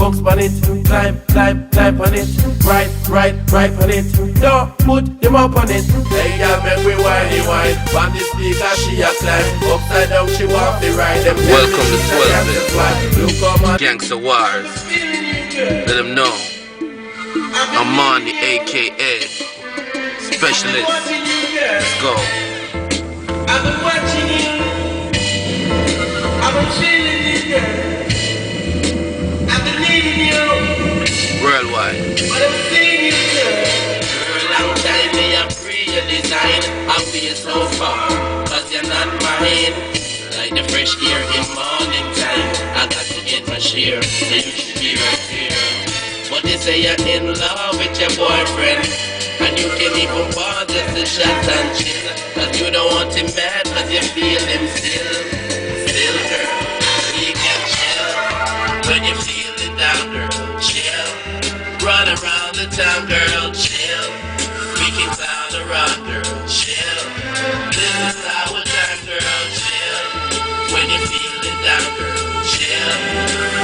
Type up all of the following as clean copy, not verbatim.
box on it, climb on it, right on it. Don't put them up on it. Hey girl, make we whiny wine. On the speaker she a climb. Upside down she want to ride them. Welcome to Swellville. Gangsta Wars. Let them know I'm on the AKA Specialist. Let's go. I've been watching you. I've been feeling you, girl. I've been needing you. Worldwide. But I'm seeing you, girl. Long time me a free your design. I feel so far, cause you're not mine. Like the fresh air in morning time. I got to get my share, so you should be right here. But they say you're in love with your boyfriend, and you can even pause just to chat and chill. Cause you don't want him mad, cause you feel him still. Still, girl, you can chill. When you're feeling down, girl, chill. Run around the town, girl, chill. We can clown around, girl, chill. This is our time, girl, chill. When you're feeling down, girl, chill.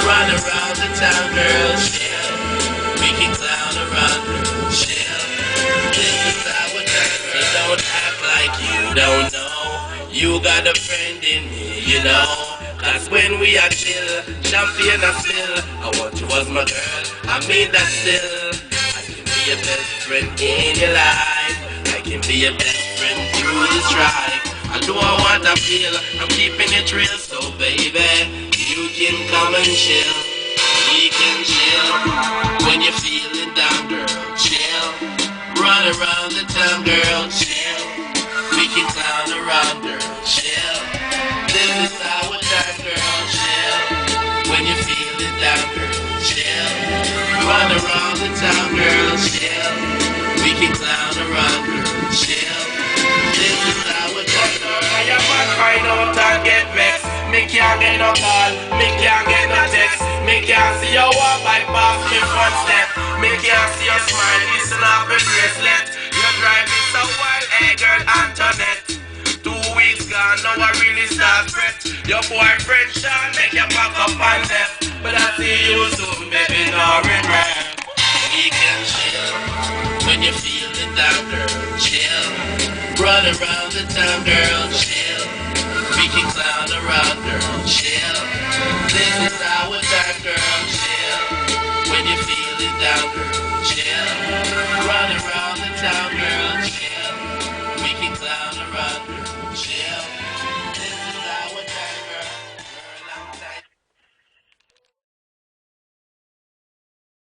Run around the town, girl, chill. We can clown around, girl, chill. This is our time, girl. So don't act like you don't know. You got a friend in me, you know. Cause when we are chill, champagne a spill. I want you as my girl, I mean that still. I can be your best friend in your life. I can be your best friend through this ride. I do I want to feel, I'm keeping it real. So baby, you can come and chill. We can chill. When you're feeling down, girl, chill. Run around the town, girl, chill. We can clown around, girl, chill. This is our time, girl, chill. When you're feeling down, girl, chill. Run around the town, girl, chill. We can clown around, girl, chill. This is our time, girl. I am not find out and get vexed. Me can't get no call, me can't get no text. Me can't see you walk bypass me front step. Me can't see you smile, listen up my bracelet. You drive me so wild, hey girl Antoinette. 2 weeks gone, now I really start fret. Your boyfriend Sean make you pack up and left. But I see you soon, baby, no regret. We can chill, when you're feeling down, girl, chill. Run around the town, girl, chill.